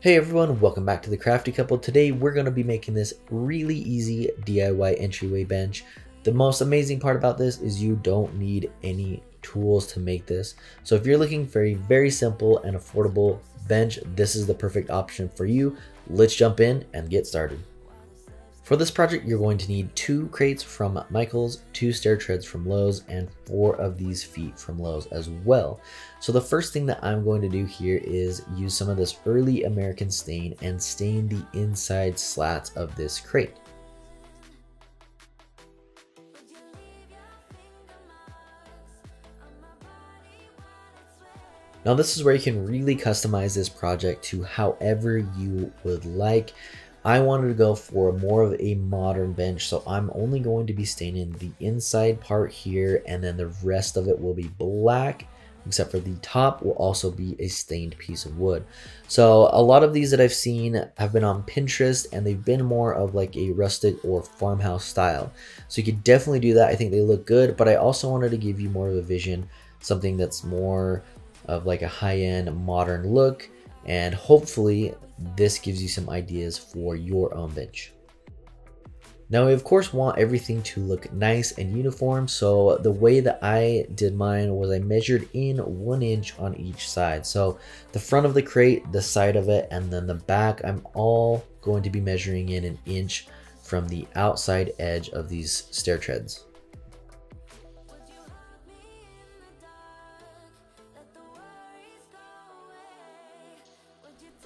Hey everyone, welcome back to the Crafty Couple. Today we're going to be making this really easy DIY entryway bench. The most amazing part about this is you don't need any tools to make this. So if you're looking for a very simple and affordable bench, this is the perfect option for you. Let's jump in and get started. For this project, you're going to need 2 crates from Michaels, 2 stair treads from Lowe's, and 4 of these feet from Lowe's as well. So the first thing that I'm going to do here is use some of this early American stain and stain the inside slats of this crate. Now this is where you can really customize this project to however you would like. I wanted to go for more of a modern bench, so I'm only going to be staining the inside part here, and then the rest of it will be black, except for the top will also be a stained piece of wood. So a lot of these that I've seen have been on Pinterest, and they've been more of like a rustic or farmhouse style. So you could definitely do that. I think they look good, but I also wanted to give you more of a vision, something that's more of like a high-end modern look, and hopefully this gives you some ideas for your own bench. Now we of course want everything to look nice and uniform, so the way that I did mine was I measured in 1 inch on each side. So the front of the crate, the side of it, and then the back, I'm all going to be measuring in 1 inch from the outside edge of these stair treads.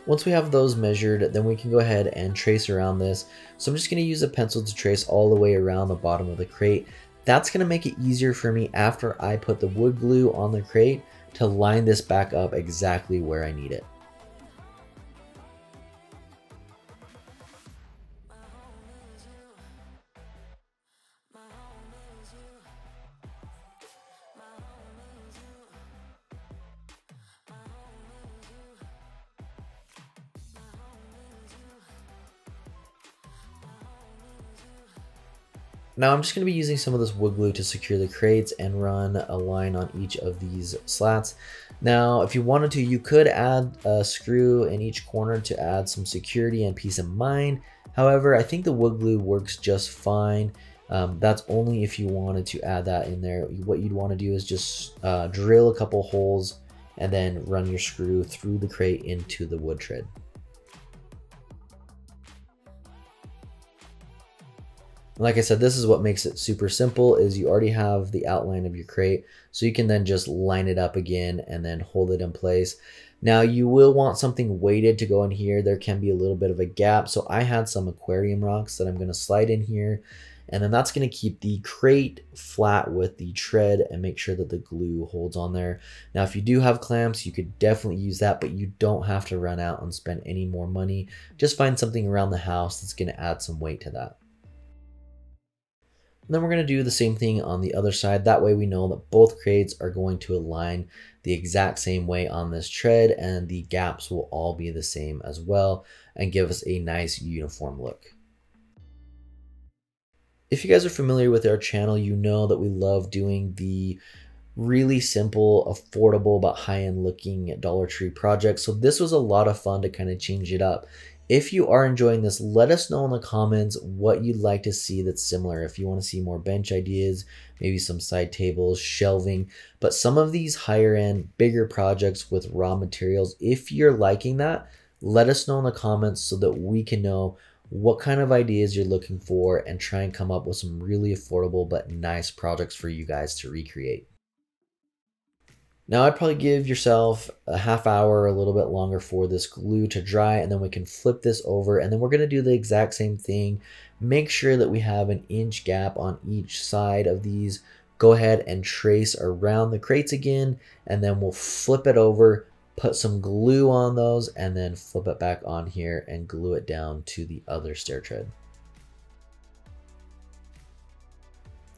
Once we have those measured, then we can go ahead and trace around this. So I'm just going to use a pencil to trace all the way around the bottom of the crate. That's going to make it easier for me after I put the wood glue on the crate to line this back up exactly where I need it. Now I'm just going to be using some of this wood glue to secure the crates and run a line on each of these slats. Now, if you wanted to, you could add a screw in each corner to add some security and peace of mind. However, I think the wood glue works just fine. That's only if you wanted to add that in there. What you'd want to do is just drill a couple holes and then run your screw through the crate into the wood tread. Like I said, this is what makes it super simple, is you already have the outline of your crate, so you can then just line it up again and then hold it in place. Now you will want something weighted to go in here. There can be a little bit of a gap, so I had some aquarium rocks that I'm going to slide in here, and then that's going to keep the crate flat with the tread and make sure that the glue holds on there. Now if you do have clamps, you could definitely use that, but you don't have to run out and spend any more money. Just find something around the house that's going to add some weight to that. And then we're going to do the same thing on the other side. That way we know that both crates are going to align the exact same way on this tread, and the gaps will all be the same as well and give us a nice uniform look. If you guys are familiar with our channel, you know that we love doing the really simple, affordable, but high-end looking Dollar Tree projects. So this was a lot of fun to kind of change it up. If you are enjoying this, let us know in the comments what you'd like to see that's similar. If you want to see more bench ideas, maybe some side tables, shelving, but some of these higher end, bigger projects with raw materials, if you're liking that, let us know in the comments so that we can know what kind of ideas you're looking for and try and come up with some really affordable but nice projects for you guys to recreate. Now I'd probably give yourself a half hour or a little bit longer for this glue to dry, and then we can flip this over, and then we're going to do the exact same thing. Make sure that we have 1 inch gap on each side of these. Go ahead and trace around the crates again, and then we'll flip it over, put some glue on those, and then flip it back on here and glue it down to the other stair tread.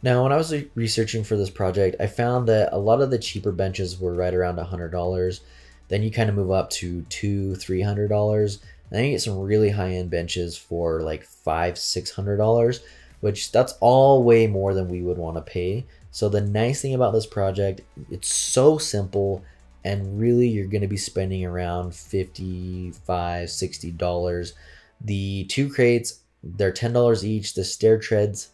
Now, when I was researching for this project, I found that a lot of the cheaper benches were right around $100. Then you kind of move up to $200, $300. Then you get some really high-end benches for like $500, $600, which that's all way more than we would want to pay. So the nice thing about this project, it's so simple and really you're going to be spending around $55–$60. The 2 crates, they're $10 each. The stair treads,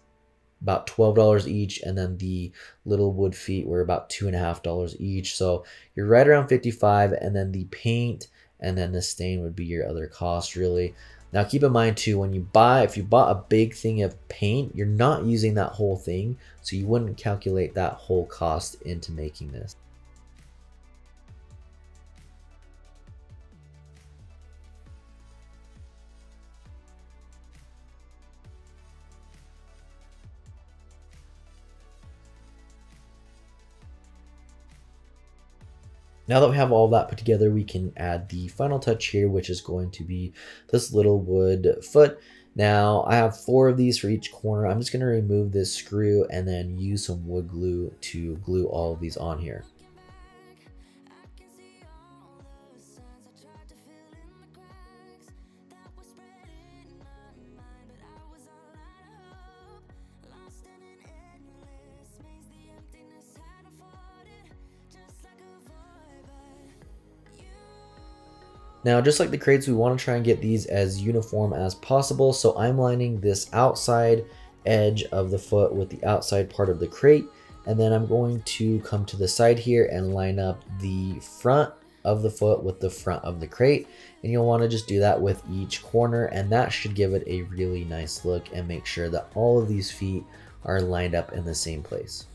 about $12 each, and then the little wood feet were about $2.50 each. So you're right around 55, and then the paint and then the stain would be your other cost really. Now keep in mind too, when you buy, if you bought a big thing of paint, you're not using that whole thing, so you wouldn't calculate that whole cost into making this. Now that we have all that put together, we can add the final touch here, which is going to be this little wood foot. Now I have 4 of these for each corner. I'm just going to remove this screw and then use some wood glue to glue all of these on here. Now, just like the crates, we want to try and get these as uniform as possible. So I'm lining this outside edge of the foot with the outside part of the crate. And then I'm going to come to the side here and line up the front of the foot with the front of the crate. And you'll want to just do that with each corner. And that should give it a really nice look and make sure that all of these feet are lined up in the same place.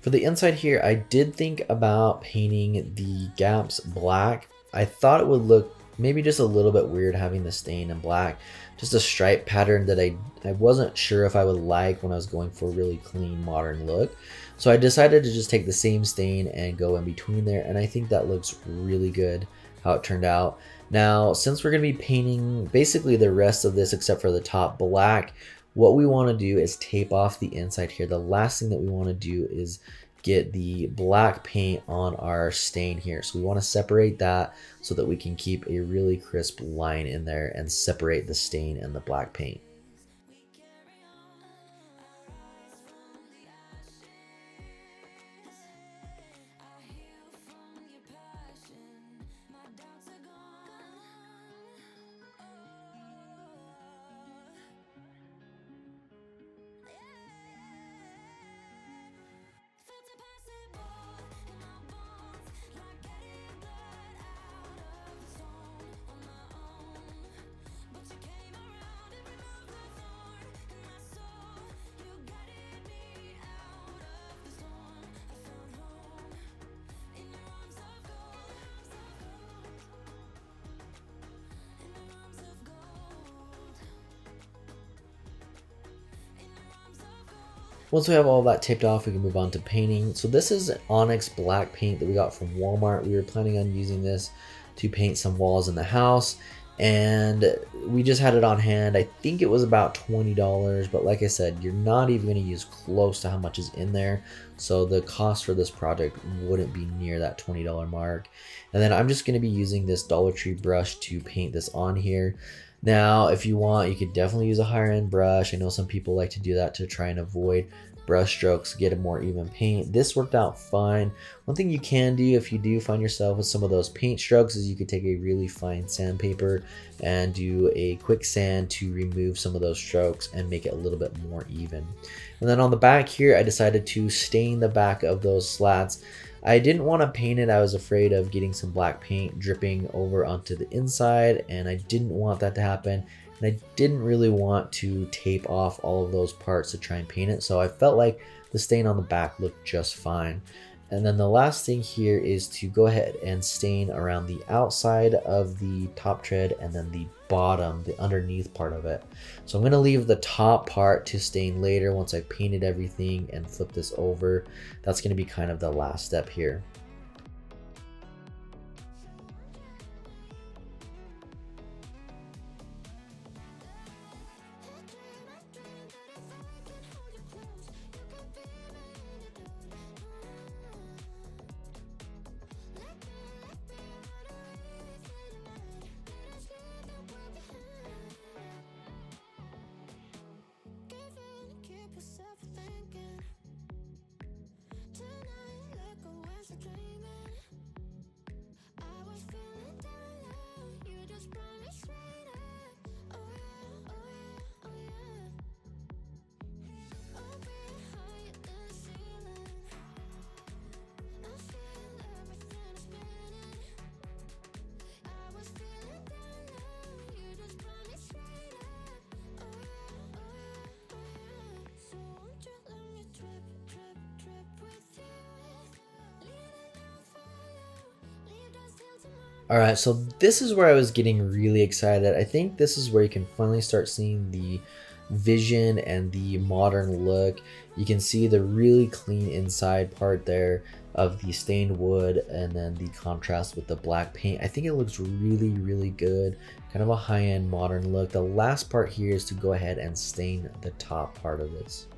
For the inside here, I did think about painting the gaps black. I thought it would look maybe just a little bit weird having the stain in black, just a stripe pattern that I wasn't sure if I would like when I was going for a really clean modern look. So I decided to just take the same stain and go in between there, and I think that looks really good how it turned out. Now, since we're going to be painting basically the rest of this except for the top black, what we want to do is tape off the inside here. The last thing that we want to do is get the black paint on our stain here. So we want to separate that so that we can keep a really crisp line in there and separate the stain and the black paint. Once we have all that taped off, we can move on to painting. So this is Onyx black paint that we got from Walmart. We were planning on using this to paint some walls in the house, and we just had it on hand. I think it was about $20, but like I said, you're not even going to use close to how much is in there. So the cost for this project wouldn't be near that $20 mark. And then I'm just going to be using this Dollar Tree brush to paint this on here. Now, if you want, you could definitely use a higher end brush. I know some people like to do that to try and avoid brush strokes, get a more even paint. This worked out fine. One thing you can do if you do find yourself with some of those paint strokes is you could take a really fine sandpaper and do a quick sand to remove some of those strokes and make it a little bit more even. And then on the back here, I decided to stain the back of those slats. I didn't want to paint it. I was afraid of getting some black paint dripping over onto the inside, and I didn't want that to happen. and I didn't really want to tape off all of those parts to try and paint it, so I felt like the stain on the back looked just fine. And then the last thing here is to go ahead and stain around the outside of the top tread and then the bottom, the underneath part of it. So I'm going to leave the top part to stain later once I've painted everything and flip this over. That's going to be kind of the last step here. All right, so this is where I was getting really excited. I think this is where you can finally start seeing the vision and the modern look. You can see the really clean inside part there of the stained wood and then the contrast with the black paint. I think it looks really, really good. Kind of a high-end modern look. The last part here is to go ahead and stain the top part of this.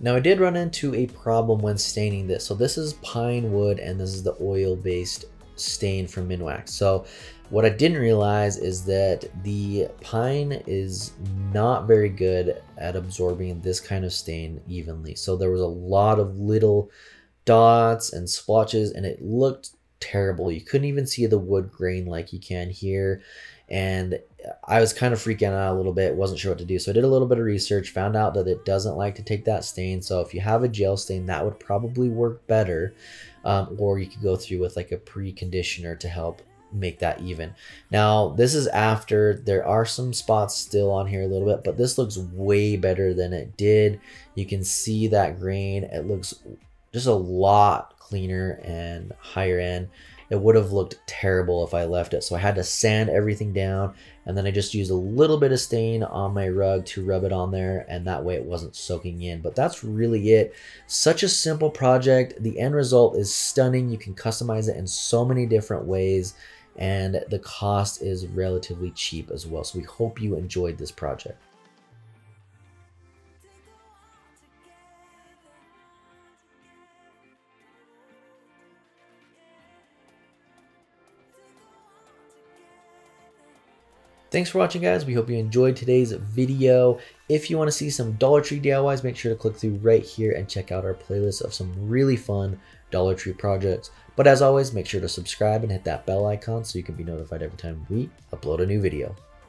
Now I did run into a problem when staining this. So this is pine wood and this is the oil-based stain from Minwax. So what I didn't realize is that the pine is not very good at absorbing this kind of stain evenly. So there was a lot of little dots and splotches and it looked terrible. You couldn't even see the wood grain like you can here. And I was kind of freaking out a little bit, wasn't sure what to do. So I did a little bit of research, found out that it doesn't like to take that stain. So if you have a gel stain, that would probably work better. Or you could go through with like a pre-conditioner to help make that even. Now, this is after. There are some spots still on here a little bit, but this looks way better than it did. You can see that grain. It looks just a lot cleaner and higher end. It would have looked terrible if I left it. So I had to sand everything down and then I just used a little bit of stain on my rug to rub it on there, and that way it wasn't soaking in. But that's really it. Such a simple project. The end result is stunning. You can customize it in so many different ways and the cost is relatively cheap as well. So we hope you enjoyed this project. Thanks for watching, guys. We hope you enjoyed today's video. If you want to see some Dollar Tree DIYs, make sure to click through right here and check out our playlist of some really fun Dollar Tree projects. But as always, make sure to subscribe and hit that bell icon so you can be notified every time we upload a new video.